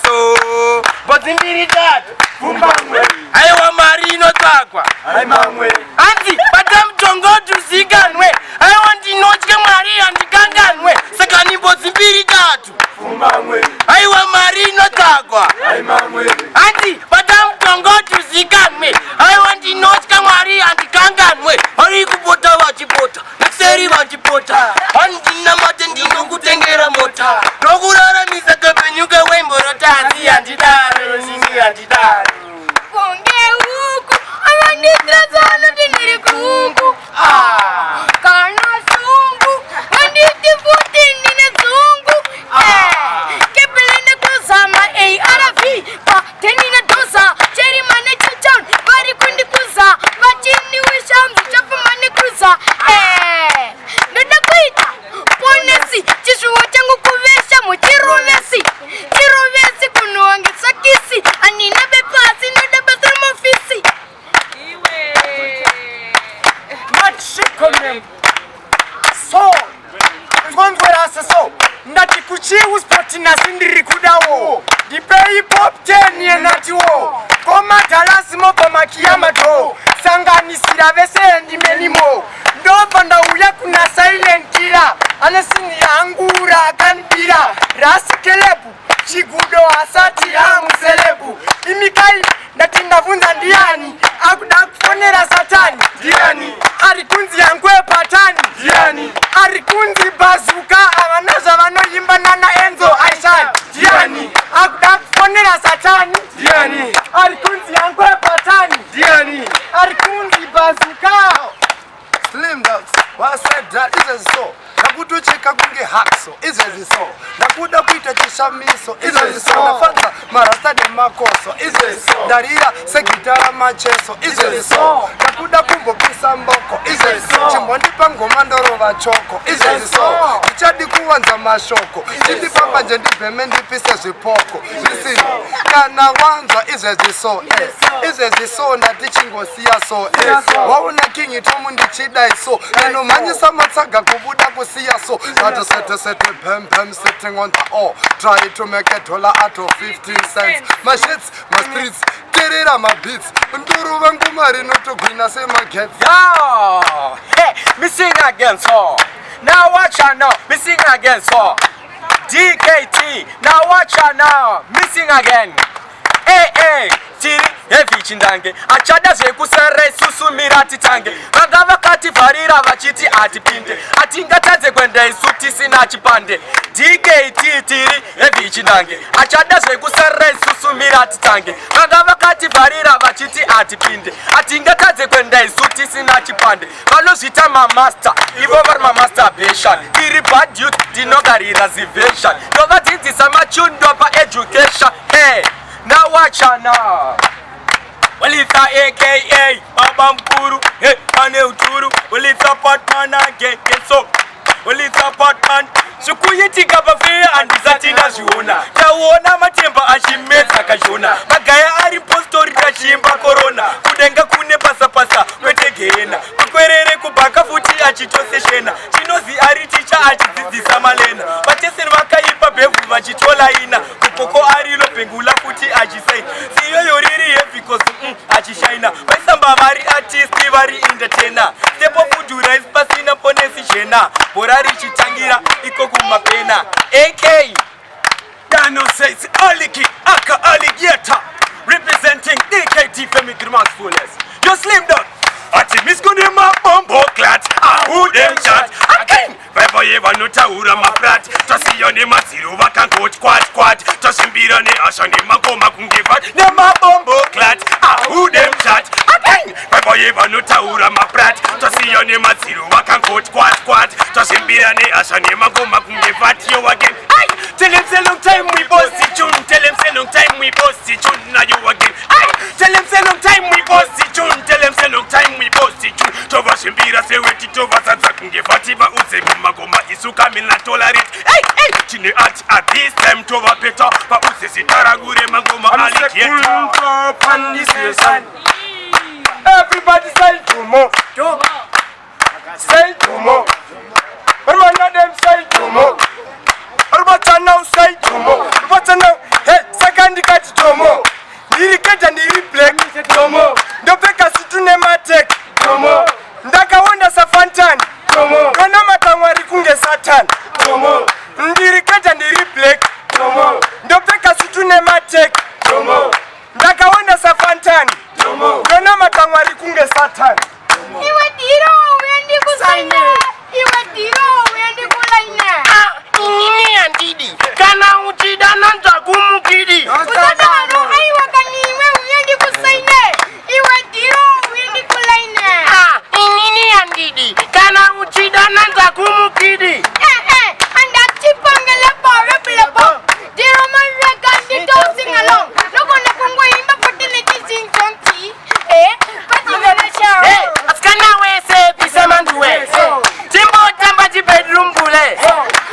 so. But in that, I want Marino Takwa. Auntie, but I'm Tongo to Siganwe. I want to know Maria and the Ganganwe. Second, but in that, I want Marino Takwa. Auntie, but I'm Tongo to Siganwe. I want to know Maria and the Ganganwe. Or you could put out Chipota. Seri Chipota. Auntie Namatendino Gutengera Mota. Rogura Misa Kapenuka Wemborota. Konge huku amanitrazana diniri kungu kana sungu anditi futi nine sungu kepelene kusama arafi pa tenina dosa cheri mane chichon bari kundi kuza machini wishamzi chapu mane kuza nenda kuita ponesi chishuwa changu kuvesha muchiruvesi kunuangisa kisi anina bepasi nenda bathroom ofisi machikomem so ngondwerasa so ndati kuchiu sportina sindiri kudawo dipei pop 10 yenatiwo koma talasimo pamakiyama to sanganisira vese ndimenimo ndobva ndauya kuna silent killer anesini angura akanbira rasikelebu chigudo asati amuselebu imikai ndati ndavunza ndiani akuda kufonera satani ndiani ari kunzi yangwe patani ndiani ari kunzi bazuka avanaza vanoimba nana Enzo Aishan ndiani akuda kufonera satani ndiani ari kunzi yangwe patani ndiani ari kunzi bazuka Slim Dogs, what said that is so. Nakudu cheka kunge hakso, izezi so. Nakuda kuita chishamiso, izezi so. Nafanza marasta de makoso, izezi so. Daria se gitara macheso, izezi so. Nakuda kumbo kisa mboko, izezi so. Chimbondi pango mandoro vachoko, izezi so. Ichadi kuwanza mashoko, chindi pamba njendi pemendi pise zipoko. Listen, kana wanza izezi so, izezi so na tichingo siya so, wauna kingi tomu ndi chida so. Neno manyisa matsaga kubuda kusiya so. That sete pem sitting on the oh. Try to make a dollar out of 15 cents. My shits, my streets, terera my beats. Nduru vangu marino to gwina se my gets. Yo, hey, me sing again so. Now watch out now, me sing again so. DKT, now watch out now, me sing again. Hey, tiri heavy chindange achada zekusere susu mirati tange vanga vakati varira vachiti atipinde atingatadze kwenda isuti sina chipande DKT tiri heavy chindange achada zekusere susu mirati tange vanga vakati varira vachiti atipinde atingatadze kwenda isuti sina chipande vanozvita mamaster ivo vari mamasturbation tiri bad youth dinogarira reservation tovadzidzisa machundo paeducation hey. Now watch out now. Well, it's a AKA Baba Mkuru, hey, Ane Uturu. Well, it's a Batman again, so. Well, it's a Batman. Sukuyiti kabafe and Zatina Juna. Tawona matemba ashimeza kajuna. Magaya ari postori kachimba corona. Kudenga kune pasa kwetegena. Kukwerere kubaka futi achitose shena. Chinozi ari teacher achizidisa malena. Batesen wakaipa bevu vachitola ina. Kupoko ari lo pengula futi achisai. Siyo yoriri because achishaina. Maisamba vari artist vari entertainer. Stepo fudu rise pasina ponesi shena. Borari chitangira iko kumapena. AK Dano says Aliki Aka Alligator representing DKT Femi Grima's fullest. You Slim Dogs. Ati miskuni ma bombo clat. Who them chat? Again. Bebo yeva nuta ura ma prat. Tosiyo ni masiru wakan coach quad. Tosimbira ni asha ni magoma kungivat. Ne ma bombo clat. Who them chat? Again. Bebo yeva nuta ura ma prat. Tosiyo ni masiru wakan coach quad. Tosimbira ni asha ni magoma kungivat. Yo again. Ay. Tell him say long time we boss the tune. Tell him say long time we boss the tune. Now you again. Ay. Tell him say long time we boss the tune. Tell him say long time we boss the tune. Tova shimbira se weti tova sansa kungevati ba uze goma isuka mina tolerate. Hey, chine at this time tova peta ba uze sitaragure magoma alikieta. Everybody say tumo. Say tumo. Everyone of them say tumo. Satan. Yona makamwari kunge Satan. Iwe diro uendi kusaine. Iwe diro uendi kulaine. Inini andidi. Kana uchida nanta kumukidi. Usadaro aiwa kaniwe uendi kusaine. Iwe diro uendi kulaine. Inini andidi. Kana uchida nanta kumukidi. Anda chipangele pare plebo. Diro manre gandi don't sing along. Loko na kongwa imba fertility sing tonti. Pati ngana show. Askana wese pisamanduwe. Timbo tamba ji bedroom bule.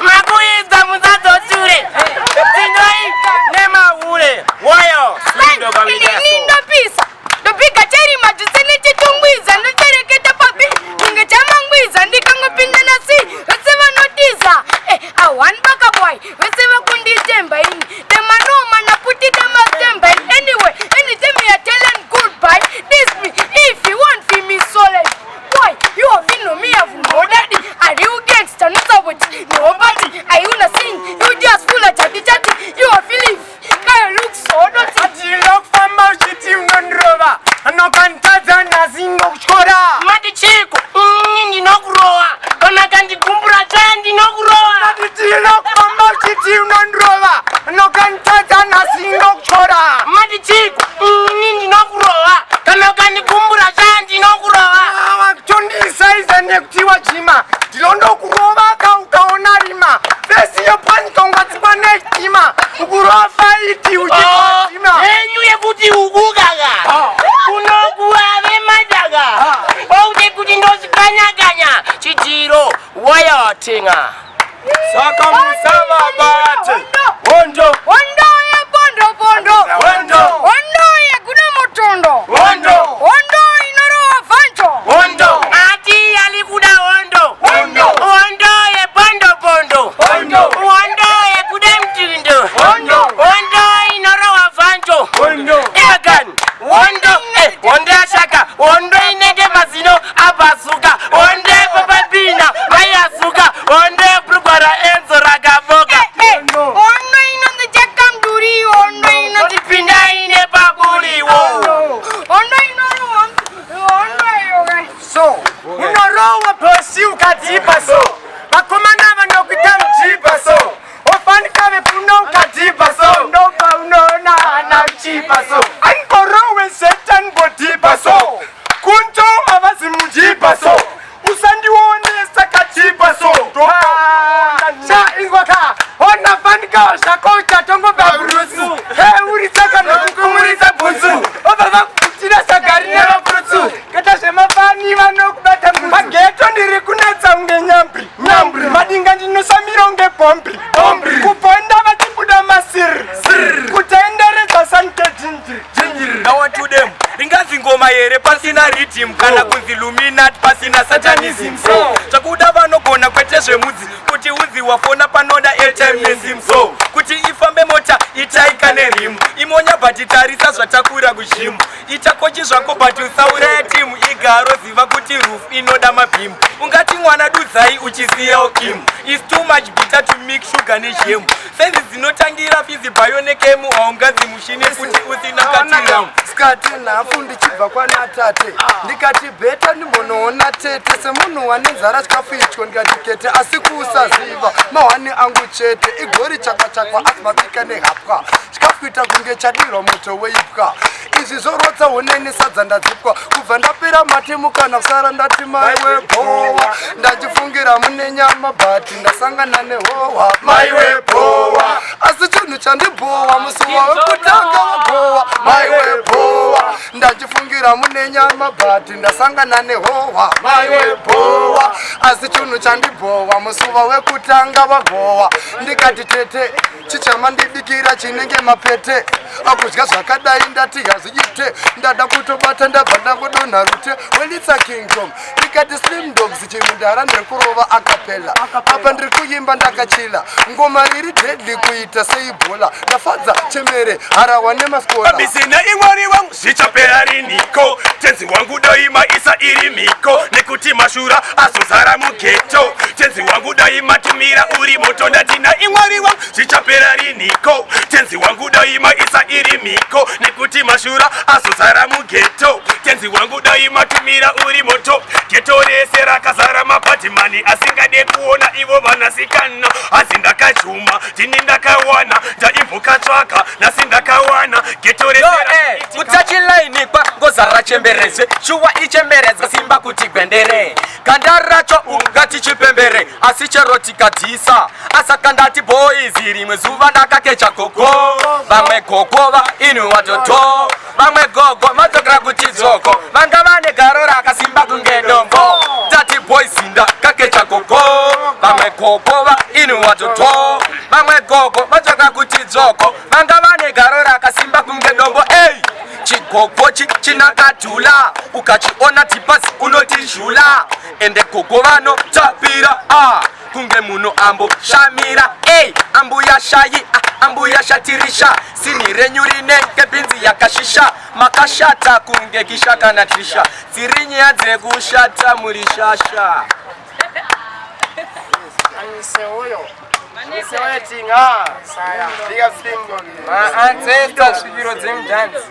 Makuiza muzato sure. Tindoi nema ule. Wayo. Lindo kamigaso. Lindo pisa. Dopika cheri majusene chitungwiza. Nuchere kete papi. Inge chamangwiza. Ndikango pinda nasi. Weseva notiza. Awan baka boy. Weseva kundi jemba ini. Demanoma na puti dema jemba ini. Anyway, anytime you are telling goodbye. This me. If you want for me solid. Boy, you have been me of no daddy. Are you gangster? Not with nobody. Are you not sing? You just full of chatty chatty. You are feeling. Kaya look so dirty. Atilok fama shiti unondrova. Anokantaza nazingo chora. Mati chiku. Nini nokuroa. Kona kandi kumbura chandi nokuroa. Atilok fama shiti unondrova. Anokantaza nazingo chora. Mati chiku. Nini nokuroa. Kona kandi kumbura chandi nokuroa. Tundisa izane kutiwa chima. Dilondo kurova kaukaona rima. Fesi yopani kongatsikwa nechima. Ukurova iti uchikwa chima. Enyu yekuti ukugaga. Kunokuave madaga. Oude kuti ndozikanyaganya. Chitiro wayatinga. Saka musava bate. Wondo. Wondo ya bondo bondo. Wondo. Wondo ya kuna motondo. Wondo. Wondo inoro avancho. Wondo. Ati alikuda wondo. Wondo. Wondo ye bondo bondo. Wondo. Wondo ye kuda mtindo. Wondo. Wondo inoro avancho. Wondo. Egan. Wondo. Wondo ashaka. Wondo inenge mazino abasuka. Wondo bababina mayasuka. Wondo brugara enzo ragaboga. Wondo ino the jakam duri. Wondo ino the Pinda ine babuli wo. Wondo inoro wondo yoga. So, unorowa posi ukatipa so. Makomana vanokita mchipa so. Ofanika vepuna ukatipa so. Ndoka unona na mchipa so. Ankorowe setan botipa so. Kunto avazi mjipa so. Usandi wonesa katipa so. Sha ingwaka. Ona fanika shako chatongo babrusu. Uritaka na kukumuriza buzu. Obaba kuchira sagari na babrusu. Kata shema fani vanokubata mbuzu. Mageto ndiri kunetsa unge nyambri. Nyambri. Madinga ndinosamira unge pompri. Pompri. Kuponda vachibuda masiri. Siri. Kutenderedza sanke jinjiri. Jinjiri. Now what to them? Ringazi ngoma yere pasina rhythm kana kunzi Illuminati pasina satanism so chakuda vanogona kwete zvemudzi kuti udzi wafona panoda airtime nesim so kuti ifambe mota itaika nerimu imonya bhatitarisa zvatakura kujimu itakochi zvako but usauraya timu igaro ziva kuti roof inoda mabhimu ungati mwana dudzai uchisiyawo kimu is too much bitter to mix sugar nejemu senzi dzinotangira fizi bhayonekemu haungazi mushini kuti usina katiramu skati nafu ndichibva kwana tate ndikati bheta ndimbonoona tete semunhu wane nzara chikafu ityo ndikati kete asi kusaziva mahwani angu chete igori chakachakwa asi mapika nehapwa chikafu kuita kunge chadirwa moto weipwa izvi zorotsa huneni sadza ndadzipwa kubva ndapera matemu kana kusara ndati maiwe bhowa ndachifungira mune nyama bhati ndasangana nehowa maiwe bhowa asi chinhu chandibhowa musuwa wekutanga wabhowa maiwe bhowa ndachifungira mune nyama bhati ndasangana nehowa maiwe bhowa asi chinhu chandibhowa musuwa wekutanga wabhowa ndikati tete chichamandidikira chinenge mapete akudya zvakadai ndati hazviite ndada kutobata ndabva ndakudonha rute welitsa kingdom ndikati slim dogs chimundara ndekurova akapela apa ndiri kuimba ndakachila ngoma riri deadly kuita seibhola ndafadza chemere harawa nemaskola bisina imwari wangu zvichapera sichapera riniko. Tenzi wangu daima isa irimiko, nekuti mashura azozara mugeto. Tenzi wangu daima tumira uri moto, ndatina imwari wangu sichapera riniko. Tenzi wangu daima isa irimiko, nekuti mashura azozara mugeto. Tenzi wangu daima tumira uri moto, geto rese rakazara mapatimani asingade kuona ivo vanasikana. Asi ndakachuma tini ndakawana, ndaimvuka tsvaka nasi ndakawana. Geto rese utachilayinikwa ngozara chembereze, shuwa ichembereza simba kuti gwendere. Ganda racho ungati chipembere, asi chero tikadzisa. Asaka ndati boys rimwe zuva ndakakecha gogo. Vamwe gogo va inu watoto, vamwe gogo madzokera kuti dzoko. Vanga vane garo rakasimba kunge dombo. Ndati boys ndakakecha gogo, vamwe gogo va inu watoto, vamwe gogo madzokera kuti dzoko. Vanga vane garo rakasimba kunge dombo. Chigogo chinakatula, ukachiona tipasi unotijula. Ende gogo vano tapira kunge muno ambo shamira. Ambuya shayi ambuya shatirisha, sinirenyurine kebinzi yakashisha. Makashata kunge kishaka na trisha, sirinye adze kushata murishasha. My ancestors, you know, them dance.